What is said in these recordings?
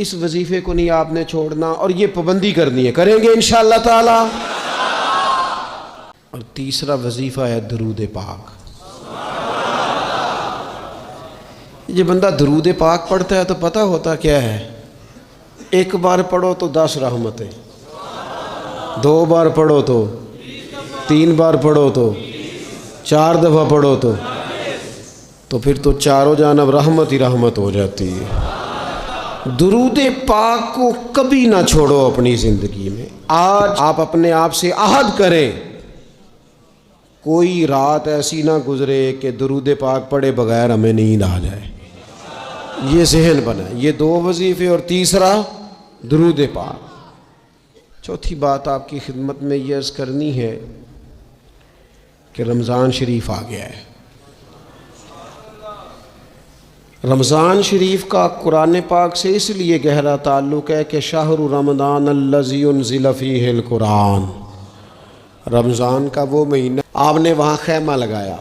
اس وظیفے کو نہیں آپ نے چھوڑنا اور یہ پابندی کرنی ہے، کریں گے انشاءاللہ تعالی۔ اور تیسرا وظیفہ ہے درود پاک۔ یہ بندہ درود پاک پڑھتا ہے تو پتہ ہوتا کیا ہے، ایک بار پڑھو تو 10 رحمتیں، 2 بار پڑھو تو 3 بار پڑھو تو 4 دفعہ پڑھو تو پھر تو چاروں جانب رحمت ہی رحمت ہو جاتی ہے۔ درود پاک کو کبھی نہ چھوڑو اپنی زندگی میں۔ آج آپ اپنے آپ سے عہد کریں، کوئی رات ایسی نہ گزرے کہ درود پاک پڑھے بغیر ہمیں نیند آ جائے۔ یہ ذہن بنائے، یہ 2 وظیفے اور تیسرا درود پاک۔ چوتھی بات آپ کی خدمت میں یہ عرض کرنی ہے کہ رمضان شریف آ گیا ہے۔ رمضان شریف کا قرآن پاک سے اس لیے گہرا تعلق ہے کہ شہر رمضان الذی انزل فیہ القرآن، رمضان کا وہ مہینہ، آپ نے وہاں خیمہ لگایا،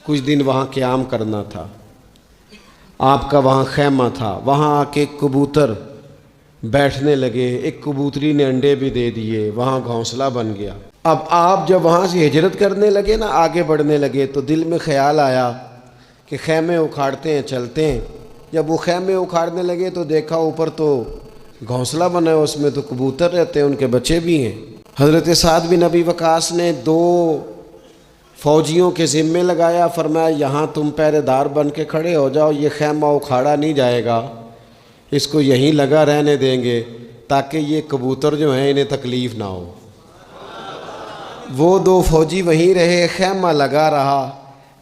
کچھ دن وہاں قیام کرنا تھا، آپ کا وہاں خیمہ تھا، وہاں آ کے کبوتر بیٹھنے لگے، ایک کبوتری نے انڈے بھی دے دیے، وہاں گھونسلہ بن گیا۔ اب آپ جب وہاں سے ہجرت کرنے لگے نا، آگے بڑھنے لگے، تو دل میں خیال آیا کہ خیمے اکھاڑتے ہیں چلتے ہیں۔ جب وہ خیمے اکھاڑنے لگے تو دیکھا اوپر تو گھونسلہ بنا ہے، اس میں تو کبوتر رہتے ہیں، ان کے بچے بھی ہیں۔ حضرت سعد بن ابی وقاص نے 2 فوجیوں کے ذمے لگایا، فرمایا یہاں تم پہرے دار بن کے کھڑے ہو جاؤ، یہ خیمہ اکھاڑا نہیں جائے گا، اس کو یہیں لگا رہنے دیں گے تاکہ یہ کبوتر جو ہیں انہیں تکلیف نہ ہو۔ وہ 2 فوجی وہیں رہے، خیمہ لگا رہا،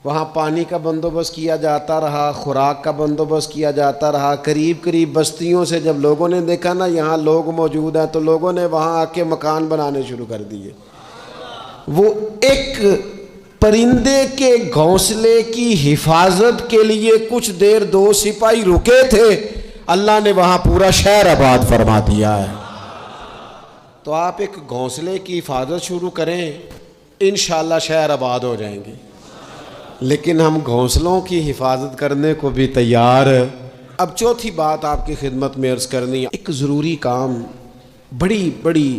وہاں پانی کا بندوبست کیا جاتا رہا، خوراک کا بندوبست کیا جاتا رہا۔ قریب بستیوں سے جب لوگوں نے دیکھا نا یہاں لوگ موجود ہیں، تو لوگوں نے وہاں آ کے مکان بنانے شروع کر دیے۔ وہ ایک پرندے کے گھونسلے کی حفاظت کے لیے کچھ دیر 2 سپاہی رکے تھے، اللہ نے وہاں پورا شہر آباد فرما دیا ہے۔ تو آپ ایک گھونسلے کی حفاظت شروع کریں، انشاءاللہ شہر آباد ہو جائیں گے۔ لیکن ہم گھونسلوں کی حفاظت کرنے کو بھی تیار۔ اب چوتھی بات آپ کی خدمت میں عرض کرنی ہے، ایک ضروری کام بڑی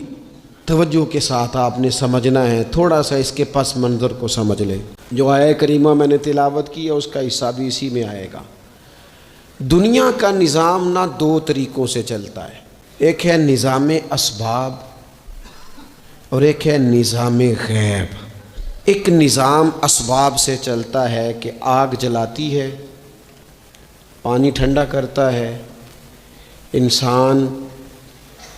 توجہ کے ساتھ آپ نے سمجھنا ہے، تھوڑا سا اس کے پس منظر کو سمجھ لیں۔ جو آیہ کریمہ میں نے تلاوت کی ہے اس کا حصہ بھی اسی میں آئے گا۔ دنیا کا نظام نہ 2 طریقوں سے چلتا ہے، ایک ہے نظام اسباب اور ایک ہے نظام غیب۔ ایک نظام اسباب سے چلتا ہے کہ آگ جلاتی ہے، پانی ٹھنڈا کرتا ہے، انسان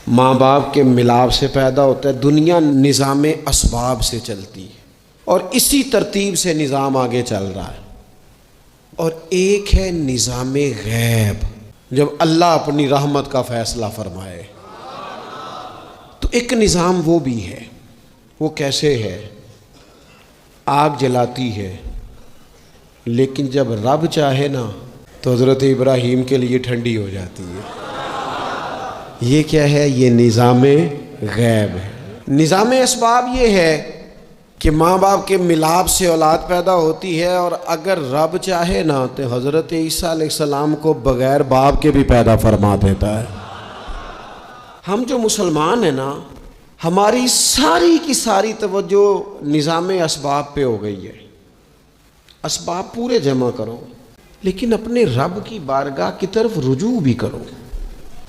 ماں باپ کے ملاپ سے پیدا ہوتا ہے۔ دنیا نظام اسباب سے چلتی ہے اور اسی ترتیب سے نظام آگے چل رہا ہے۔ اور ایک ہے نظام غیب، جب اللہ اپنی رحمت کا فیصلہ فرمائے تو ایک نظام وہ بھی ہے۔ وہ کیسے ہے؟ آگ جلاتی ہے، لیکن جب رب چاہے نا تو حضرت ابراہیم کے لیے ٹھنڈی ہو جاتی ہے۔ یہ کیا ہے؟ یہ نظام غیب ہے۔ نظام اسباب یہ ہے کہ ماں باپ کے ملاپ سے اولاد پیدا ہوتی ہے، اور اگر رب چاہے نا تو حضرت عیسیٰ علیہ السلام کو بغیر باپ کے بھی پیدا فرما دیتا ہے۔ ہم جو مسلمان ہیں نا، ہماری ساری کی ساری توجہ نظام اسباب پہ ہو گئی ہے۔ اسباب پورے جمع کرو، لیکن اپنے رب کی بارگاہ کی طرف رجوع بھی کرو۔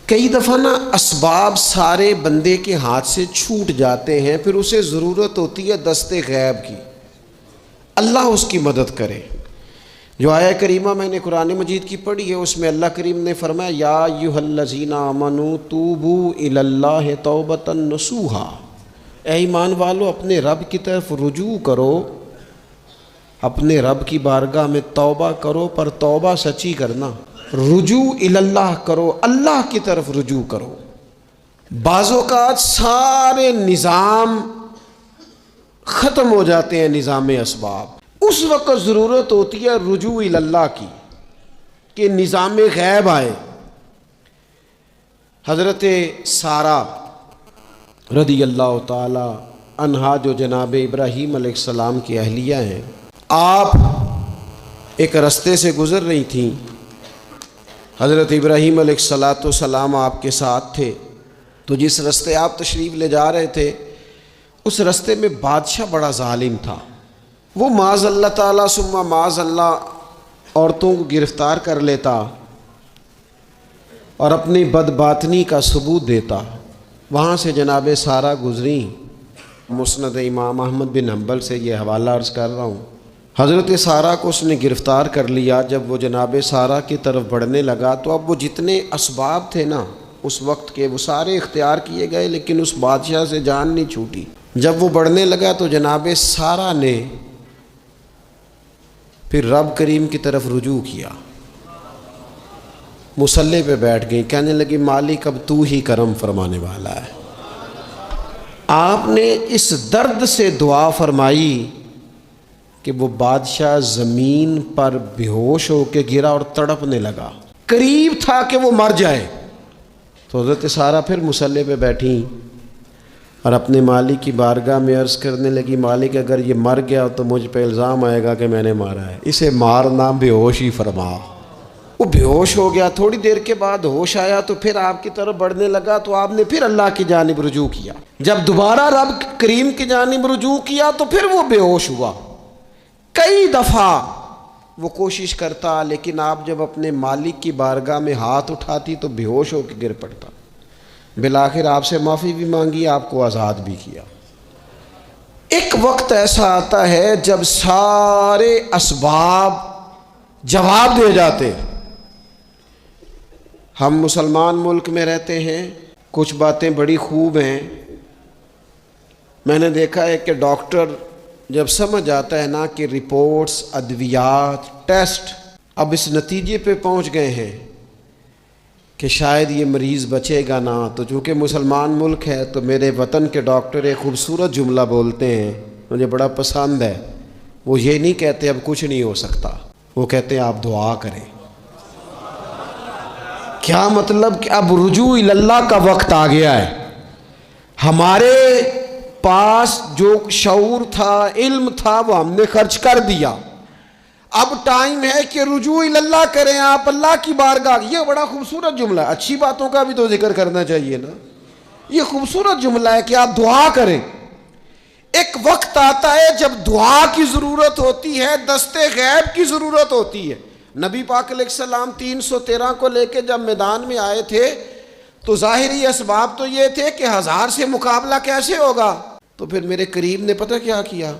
کئی دفعہ نا اسباب سارے بندے کے ہاتھ سے چھوٹ جاتے ہیں، پھر اسے ضرورت ہوتی ہے دست غیب کی، اللہ اس کی مدد کرے۔ جو آیہ کریمہ میں نے قرآن مجید کی پڑھی ہے اس میں اللہ کریم نے فرمایا یا ایھا الذین آمنوا توبوا الی اللہ توبۃ نصوحا، اے ایمان والو اپنے رب کی طرف رجوع کرو، اپنے رب کی بارگاہ میں توبہ کرو، پر توبہ سچی کرنا، رجوع الی اللہ کرو، اللہ کی طرف رجوع کرو۔ بعض اوقات سارے نظام ختم ہو جاتے ہیں، نظام اسباب، اس وقت ضرورت ہوتی ہے رجوع الی اللہ کی، کہ نظام غیب آئے۔ حضرت سارہ رضی اللہ تعالی عنہا جو جناب ابراہیم علیہ السلام کی اہلیہ ہیں، آپ ایک رستے سے گزر رہی تھیں حضرت ابراہیم علیہ السلام آپ کے ساتھ تھے، تو جس رستے آپ تشریف لے جا رہے تھے اس رستے میں بادشاہ بڑا ظالم تھا۔ وہ معاذ اللہ تعالیٰ ثم معاذ اللہ عورتوں کو گرفتار کر لیتا اور اپنی بدباطنی کا ثبوت دیتا۔ وہاں سے جناب سارہ گزریں، مسند امام احمد بن حنبل سے یہ حوالہ عرض کر رہا ہوں۔ حضرت سارہ کو اس نے گرفتار کر لیا۔ جب وہ جناب سارہ کی طرف بڑھنے لگا تو اب وہ جتنے اسباب تھے نا اس وقت کے وہ سارے اختیار کیے گئے، لیکن اس بادشاہ سے جان نہیں چھوٹی۔ جب وہ بڑھنے لگا تو جناب سارہ نے پھر رب کریم کی طرف رجوع کیا، مصلی پہ بیٹھ گئی، کہنے لگی مالک اب تو ہی کرم فرمانے والا ہے۔ آپ نے اس درد سے دعا فرمائی کہ وہ بادشاہ زمین پر بے ہوش ہو کے گرا اور تڑپنے لگا، قریب تھا کہ وہ مر جائے۔ تو حضرت سارہ پھر مصلی پہ بیٹھیں اور اپنے مالک کی بارگاہ میں عرض کرنے لگی مالک اگر یہ مر گیا تو مجھ پہ الزام آئے گا کہ میں نے مارا ہے، اسے مارنا بے ہوش ہی فرما۔ وہ بے ہوش ہو گیا، تھوڑی دیر کے بعد ہوش آیا تو پھر آپ کی طرف بڑھنے لگا، تو آپ نے پھر اللہ کی جانب رجوع کیا۔ جب دوبارہ رب کریم کی جانب رجوع کیا تو پھر وہ بے ہوش ہوا۔ کئی دفعہ وہ کوشش کرتا، لیکن آپ جب اپنے مالک کی بارگاہ میں ہاتھ اٹھاتی تو بے ہوش ہو کے گر پڑتا۔ بالآخر آپ سے معافی بھی مانگی، آپ کو آزاد بھی کیا۔ ایک وقت ایسا آتا ہے جب سارے اسباب جواب دے جاتے۔ ہم مسلمان ملک میں رہتے ہیں، کچھ باتیں بڑی خوب ہیں۔ میں نے دیکھا ہے کہ ڈاکٹر جب سمجھ آتا ہے نا کہ رپورٹس، ادویات، ٹیسٹ اب اس نتیجے پہ پہنچ گئے ہیں کہ شاید یہ مریض بچے گا نہ، تو چونکہ مسلمان ملک ہے تو میرے وطن کے ڈاکٹر ایک خوبصورت جملہ بولتے ہیں، مجھے بڑا پسند ہے۔ وہ یہ نہیں کہتے اب کچھ نہیں ہو سکتا، وہ کہتے ہیں آپ دعا کریں۔ کیا مطلب کہ اب رجوع اللہ کا وقت آ گیا ہے۔ ہمارے پاس جو شعور تھا، علم تھا، وہ ہم نے خرچ کر دیا۔ اب ٹائم ہے کہ رجوع اللہ کریں، آپ اللہ کی بارگاہ۔ یہ بڑا خوبصورت جملہ ہے، اچھی باتوں کا بھی تو ذکر کرنا چاہیے نا۔ یہ خوبصورت جملہ ہے کہ آپ دعا کریں۔ ایک وقت آتا ہے جب دعا کی ضرورت ہوتی ہے، دست غیب کی ضرورت ہوتی ہے۔ نبی پاک علیہ السلام 313 کو لے کے جب میدان میں آئے تھے تو ظاہری اسباب تو یہ تھے کہ 1000 سے مقابلہ کیسے ہوگا، تو پھر میرے کریم نے پتہ کیا کیا،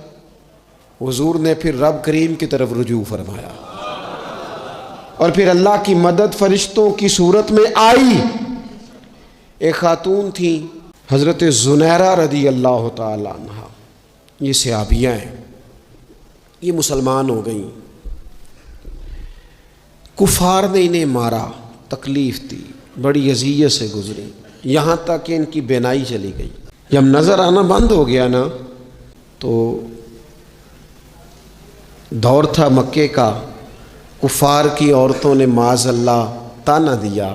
حضور نے پھر رب کریم کی طرف رجوع فرمایا، اور پھر اللہ کی مدد فرشتوں کی صورت میں آئی۔ ایک خاتون تھی حضرت زنیرہ رضی اللہ تعالی عنہ، یہ صحابیہ ہیں، یہ مسلمان ہو گئیں۔ کفار نے انہیں مارا، تکلیف تھی، بڑی اذیت سے گزری، یہاں تک کہ ان کی بینائی چلی گئی۔ جب نظر آنا بند ہو گیا نا تو دور تھا مکے کا، کفار کی عورتوں نے معاذ اللہ تانا دیا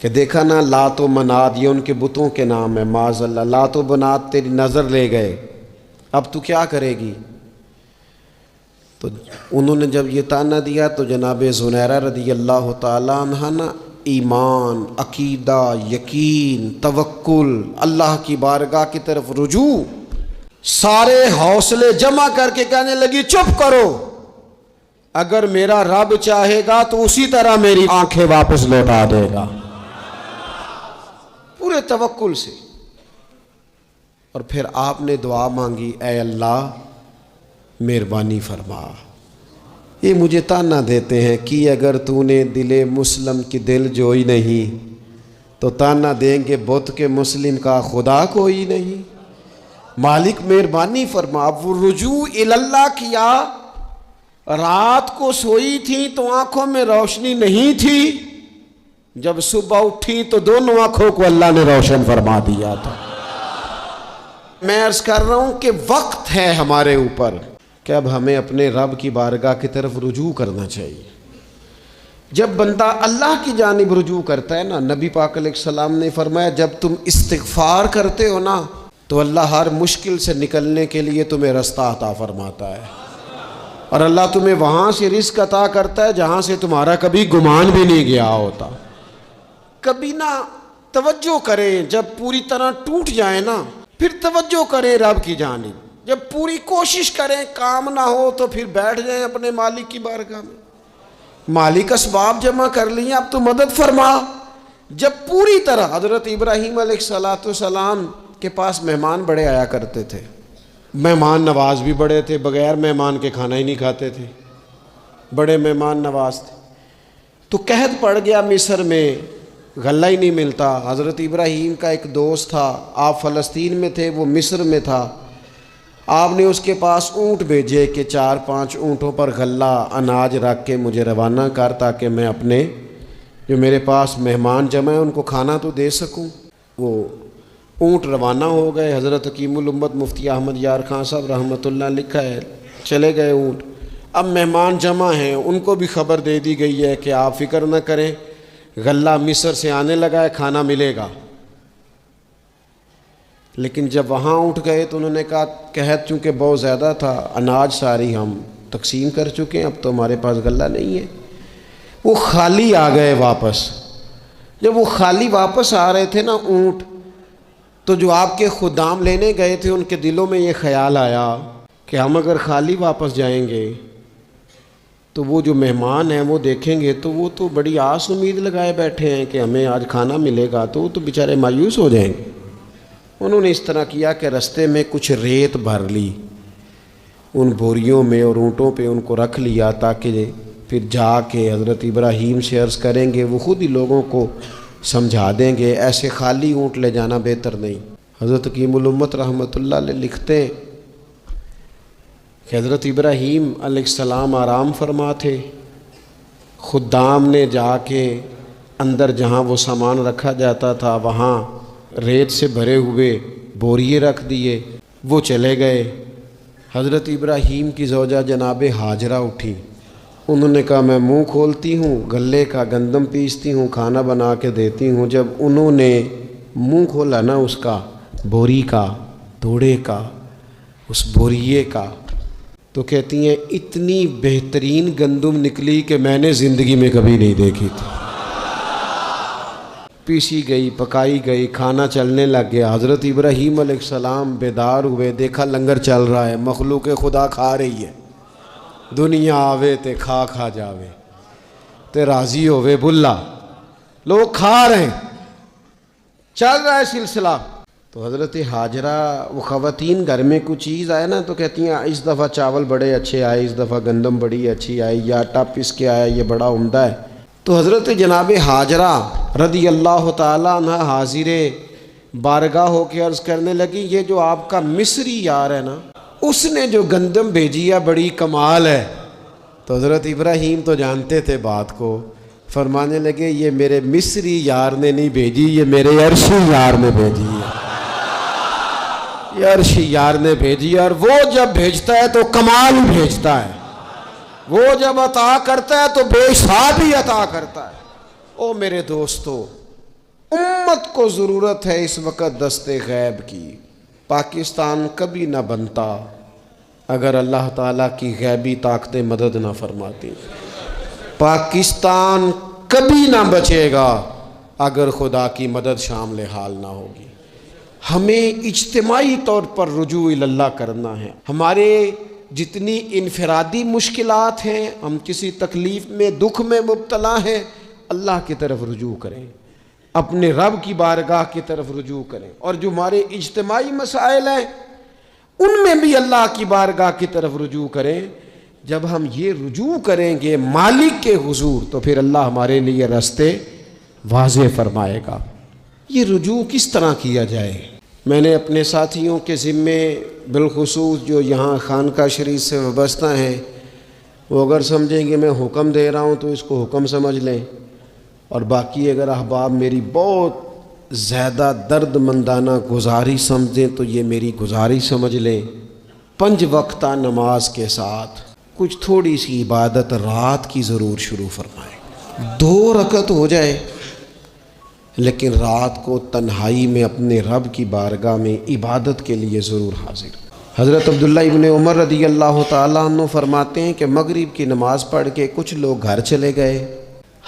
کہ دیکھا نا لات و منات، یہ ان کے بتوں کے نام ہے، معاذ اللہ لات و منات تیری نظر لے گئے، اب تو کیا کرے گی؟ تو انہوں نے جب یہ تانا دیا تو جناب زنیرہ رضی اللہ تعالیٰ عنہ نا ایمان، عقیدہ، یقین، توکل، اللہ کی بارگاہ کی طرف رجوع، سارے حوصلے جمع کر کے کہنے لگی چپ کرو، اگر میرا رب چاہے گا تو اسی طرح میری آنکھیں واپس لوٹا دے گا، پورے توکل سے۔ اور پھر آپ نے دعا مانگی، اے اللہ مہربانی فرما، یہ مجھے تانا دیتے ہیں کہ اگر تو نے دل مسلم کی دل جوئی نہیں تو تانا دیں گے بت کے مسلم کا خدا کوئی نہیں، مالک مہربانی فرما۔ اب وہ رجوع اللہ کیا، رات کو سوئی تھی تو آنکھوں میں روشنی نہیں تھی، جب صبح اٹھی تو دونوں آنکھوں کو اللہ نے روشن فرما دیا تھا۔ میں عرض کر رہا ہوں کہ وقت ہے ہمارے اوپر کہ اب ہمیں اپنے رب کی بارگاہ کی طرف رجوع کرنا چاہیے۔ جب بندہ اللہ کی جانب رجوع کرتا ہے نا، نبی پاک علیہ السلام نے فرمایا جب تم استغفار کرتے ہو نا تو اللہ ہر مشکل سے نکلنے کے لیے تمہیں رستہ عطا فرماتا ہے۔ اور اللہ تمہیں وہاں سے رزق عطا کرتا ہے جہاں سے تمہارا کبھی گمان بھی نہیں گیا ہوتا۔ کبھی نہ توجہ کریں، جب پوری طرح ٹوٹ جائیں نا پھر توجہ کریں رب کی جانب۔ جب پوری کوشش کریں کام نہ ہو تو پھر بیٹھ جائیں اپنے مالک کی بارگاہ میں، مالک اسباب جمع کر لیے اب تو مدد فرما۔ جب پوری طرح حضرت ابراہیم علیہ السلام کے پاس مہمان بڑے آیا کرتے تھے، مہمان نواز بھی بڑے تھے، بغیر مہمان کے کھانا ہی نہیں کھاتے تھے، بڑے مہمان نواز تھے۔ تو قحط پڑ گیا مصر میں، غلہ ہی نہیں ملتا۔ حضرت ابراہیم کا ایک دوست تھا، آپ فلسطین میں تھے، وہ مصر میں تھا۔ آپ نے اس کے پاس اونٹ بھیجے کہ 4-5 اونٹوں پر غلہ اناج رکھ کے مجھے روانہ کر تاکہ میں اپنے جو میرے پاس مہمان جمع ہیں ان کو کھانا تو دے سکوں۔ وہ اونٹ روانہ ہو گئے۔ حضرت حکیم الامت مفتی احمد یار خان صاحب رحمۃ اللہ لکھا ہے، چلے گئے اونٹ۔ اب مہمان جمع ہیں، ان کو بھی خبر دے دی گئی ہے کہ آپ فکر نہ کریں، غلہ مصر سے آنے لگا ہے، کھانا ملے گا۔ لیکن جب وہاں اٹھ گئے تو انہوں نے کہا قحط چونکہ بہت زیادہ تھا، اناج ساری ہم تقسیم کر چکے ہیں، اب تو ہمارے پاس غلہ نہیں ہے۔ وہ خالی آ گئے واپس۔ جب وہ خالی واپس آ رہے تھے نا اونٹ، تو جو آپ کے خدام لینے گئے تھے ان کے دلوں میں یہ خیال آیا کہ ہم اگر خالی واپس جائیں گے تو وہ جو مہمان ہیں وہ دیکھیں گے تو وہ تو بڑی آس امید لگائے بیٹھے ہیں کہ ہمیں آج کھانا ملے گا، تو وہ تو بیچارے مایوس ہو جائیں گے۔ انہوں نے اس طرح کیا کہ رستے میں کچھ ریت بھر لی ان بوریوں میں اور اونٹوں پہ ان کو رکھ لیا تاکہ پھر جا کے حضرت ابراہیم سے عرض کریں گے، وہ خود ہی لوگوں کو سمجھا دیں گے، ایسے خالی اونٹ لے جانا بہتر نہیں۔ حضرت حکیم الامت رحمۃ اللہ علیہ لکھتے ہیں کہ حضرت ابراہیم علیہ السلام آرام فرما تھے، خدام نے جا کے اندر جہاں وہ سامان رکھا جاتا تھا وہاں ریت سے بھرے ہوئے بوریے رکھ دیے، وہ چلے گئے۔ حضرت ابراہیم کی زوجہ جناب ہاجرہ اٹھی، انہوں نے کہا میں منہ کھولتی ہوں، غلے کا گندم پیستی ہوں، کھانا بنا کے دیتی ہوں۔ جب انہوں نے منہ کھولا نا اس کا، بوری کا، دوڑے کا، اس بوریے کا، تو کہتی ہیں اتنی بہترین گندم نکلی کہ میں نے زندگی میں کبھی نہیں دیکھی تھی۔ پیسی گئی، پکائی گئی، کھانا چلنے لگ گیا۔ حضرت ابراہیم علیہ السلام بیدار ہوئے، دیکھا لنگر چل رہا ہے، مخلوق خدا کھا رہی ہے۔ دنیا آوے تے کھا جاوے تے راضی ہوئے بلا، لوگ کھا رہے ہیں، چل رہا ہے سلسلہ۔ تو حضرت ہاجرہ، وہ خواتین گھر میں کوئی چیز آئے نا تو کہتی ہیں اس دفعہ چاول بڑے اچھے آئے، اس دفعہ گندم بڑی اچھی آئی، یا آٹا پس کے آیا، یہ بڑا عمدہ ہے۔ تو حضرت جناب ہاجرہ رضی اللہ تعالیٰ عنہ حاضر بارگاہ ہو کے عرض کرنے لگی، یہ جو آپ کا مصری یار ہے نا، اس نے جو گندم بھیجی ہے بڑی کمال ہے۔ تو حضرت ابراہیم تو جانتے تھے بات کو، فرمانے لگے یہ میرے مصری یار نے نہیں بھیجی، یہ میرے عرشی یار نے بھیجی ہے، یہ عرشی یار نے بھیجی ہے۔ اور وہ جب بھیجتا ہے تو کمال بھیجتا ہے، وہ جب عطا کرتا ہے تو بے حساب ہی عطا کرتا ہے۔ او میرے دوستو، امت کو ضرورت ہے اس وقت دست غیب کی۔ پاکستان کبھی نہ بنتا اگر اللہ تعالیٰ کی غیبی طاقتیں مدد نہ فرماتی۔ پاکستان کبھی نہ بچے گا اگر خدا کی مدد شامل حال نہ ہوگی۔ ہمیں اجتماعی طور پر رجوع اللہ کرنا ہے۔ ہمارے جتنی انفرادی مشکلات ہیں، ہم کسی تکلیف میں، دکھ میں مبتلا ہیں، اللہ کی طرف رجوع کریں، اپنے رب کی بارگاہ کی طرف رجوع کریں، اور جو ہمارے اجتماعی مسائل ہیں ان میں بھی اللہ کی بارگاہ کی طرف رجوع کریں۔ جب ہم یہ رجوع کریں گے مالک کے حضور تو پھر اللہ ہمارے لیے راستے واضح فرمائے گا۔ یہ رجوع کس طرح کیا جائے؟ میں نے اپنے ساتھیوں کے ذمے، بالخصوص جو یہاں خانقاہ شریف سے وابستہ ہیں، وہ اگر سمجھیں گے میں حکم دے رہا ہوں تو اس کو حکم سمجھ لیں، اور باقی اگر احباب میری بہت زیادہ درد مندانہ گزارش سمجھیں تو یہ میری گزارش سمجھ لیں۔ 5 وقتہ نماز کے ساتھ کچھ تھوڑی سی عبادت رات کی ضرور شروع فرمائیں۔ 2 رکعت ہو جائے لیکن رات کو تنہائی میں اپنے رب کی بارگاہ میں عبادت کے لیے ضرور حاضر۔ حضرت عبداللہ ابن عمر رضی اللہ تعالیٰ عنہ فرماتے ہیں کہ مغرب کی نماز پڑھ کے کچھ لوگ گھر چلے گئے،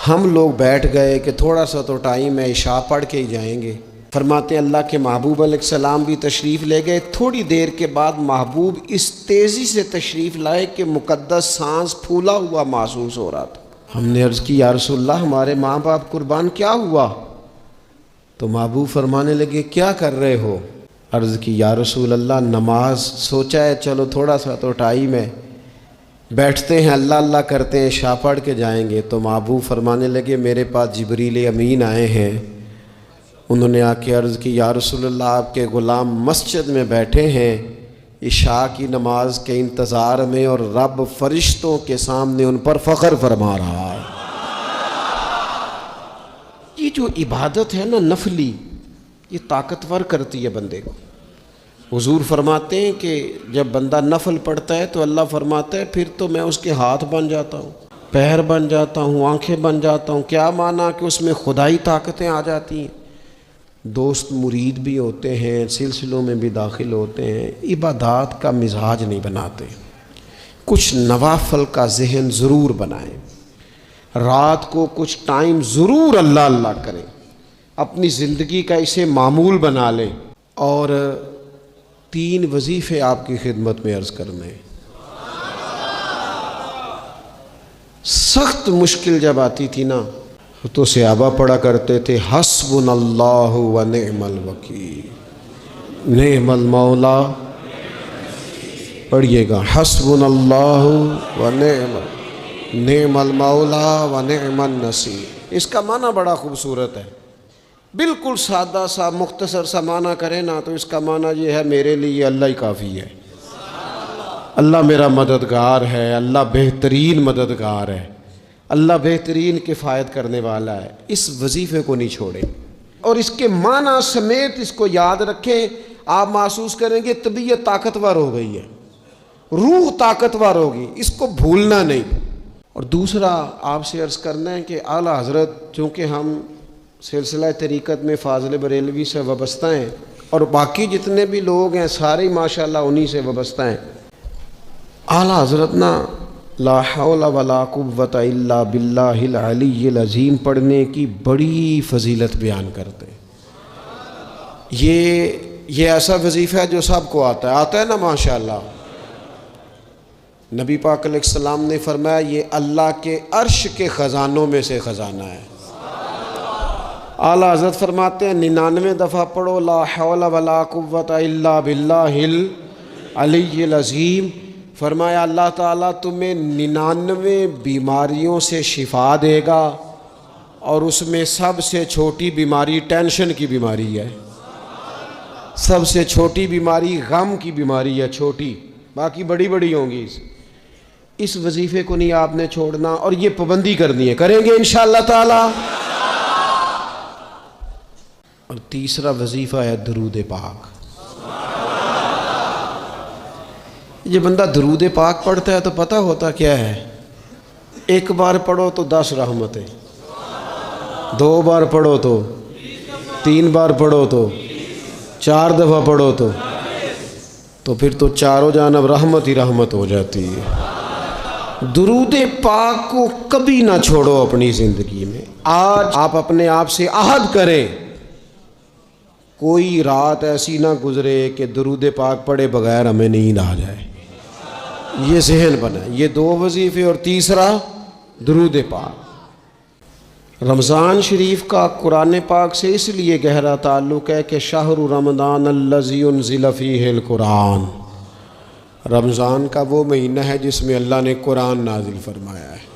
ہم لوگ بیٹھ گئے کہ تھوڑا سا تو ٹائم ہے، عشاء پڑھ کے ہی جائیں گے۔ فرماتے ہیں اللہ کے محبوب علیہ السلام بھی تشریف لے گئے۔ تھوڑی دیر کے بعد محبوب اس تیزی سے تشریف لائے کہ مقدس سانس پھولا ہوا محسوس ہو رہا تھا۔ ہم نے عرض کی یا رسول اللہ ہمارے ماں باپ قربان، کیا ہوا؟ تو محبوب فرمانے لگے کیا کر رہے ہو؟ عرض کی یا رسول اللہ نماز، سوچا ہے چلو تھوڑا سا تو ٹائم ہے، بیٹھتے ہیں اللہ اللہ کرتے ہیں، عشاء پڑھ کے جائیں گے۔ تو محبوب فرمانے لگے میرے پاس جبریل امین آئے ہیں، انہوں نے آ کے عرض کی یا رسول اللہ آپ کے غلام مسجد میں بیٹھے ہیں عشاء کی نماز کے انتظار میں، اور رب فرشتوں کے سامنے ان پر فخر فرما رہا ہے۔ یہ جو عبادت ہے نا نفلی، یہ طاقتور کرتی ہے بندے کو۔ حضور فرماتے ہیں کہ جب بندہ نفل پڑھتا ہے تو اللہ فرماتا ہے پھر تو میں اس کے ہاتھ بن جاتا ہوں، پیر بن جاتا ہوں، آنکھیں بن جاتا ہوں۔ کیا معنی کہ اس میں خدائی طاقتیں آ جاتی ہیں، دوست مرید بھی ہوتے ہیں، سلسلوں میں بھی داخل ہوتے ہیں، عبادات کا مزاج نہیں بناتے۔ کچھ نوافل کا ذہن ضرور بنائیں، رات کو کچھ ٹائم ضرور اللہ اللہ کریں، اپنی زندگی کا اسے معمول بنا لیں۔ اور 3 وظیفے آپ کی خدمت میں عرض کرنے۔ سخت مشکل جب آتی تھی نا تو صحابہ پڑھا کرتے تھے حسبنا اللہ و نعم الوکیل، نعم المولا، پڑھیے گا حسبنا اللہ و نعم المولا و نعم النصیر۔ اس کا معنی بڑا خوبصورت ہے، بالکل سادہ سا مختصر سا معنی کرے نا تو اس کا معنی یہ ہے میرے لیے اللہ ہی کافی ہے، اللہ میرا مددگار ہے، اللہ بہترین مددگار ہے، اللہ بہترین کفایت کرنے والا ہے۔ اس وظیفے کو نہیں چھوڑیں اور اس کے معنی سمیت اس کو یاد رکھیں۔ آپ محسوس کریں گے طبیعت طاقتور ہو گئی ہے، روح طاقتور ہوگی، اس کو بھولنا نہیں۔ اور دوسرا آپ سے عرض کرنا ہے کہ اعلیٰ حضرت، چونکہ ہم سلسلہ طریقت میں فاضل بریلوی سے وابستہ ہیں اور باقی جتنے بھی لوگ ہیں سارے ماشاءاللہ انہی سے وابستہ ہیں، اعلیٰ حضرت نا لا حول ولا قوت الا باللہ العلی العظیم پڑھنے کی بڑی فضیلت بیان کرتے ہیں۔ یہ ایسا وظیفہ ہے جو سب کو آتا ہے نا ماشاءاللہ۔ نبی پاک علیہ السلام نے فرمایا یہ اللہ کے عرش کے خزانوں میں سے خزانہ ہے۔ اعلیٰ حضرت فرماتے ہیں 99 دفعہ پڑھو لا حول ولا قوت الا باللہ العلی العظیم، فرمایا اللہ تعالیٰ تمہیں 99 بیماریوں سے شفا دے گا، اور اس میں سب سے چھوٹی بیماری ٹینشن کی بیماری ہے، سب سے چھوٹی بیماری غم کی بیماری ہے، چھوٹی، باقی بڑی بڑی ہوں گی۔ اس وظیفے کو نہیں آپ نے چھوڑنا اور یہ پابندی کرنی ہے، کریں گے انشاءاللہ تعالی۔ اور تیسرا وظیفہ ہے درود پاک۔ یہ بندہ درود پاک پڑھتا ہے تو پتہ ہوتا کیا ہے، ایک بار پڑھو تو 10 رحمتیں، 2 بار پڑھو تو 3 بار پڑھو تو 4 دفعہ پڑھو تو پھر تو چاروں جانب رحمت ہی رحمت ہو جاتی ہے۔ درود پاک کو کبھی نہ چھوڑو اپنی زندگی میں۔ آج آپ اپنے آپ سے عہد کریں کوئی رات ایسی نہ گزرے کہ درود پاک پڑھے بغیر ہمیں نیند آ جائے، یہ ذہن بنا۔ یہ 2 وظیفے اور تیسرا درود پاک۔ رمضان شریف کا قرآن پاک سے اس لیے گہرا تعلق ہے کہ شہر رمضان الذی انزل فیہ القرآن، رمضان کا وہ مہینہ ہے جس میں اللہ نے قرآن نازل فرمایا ہے۔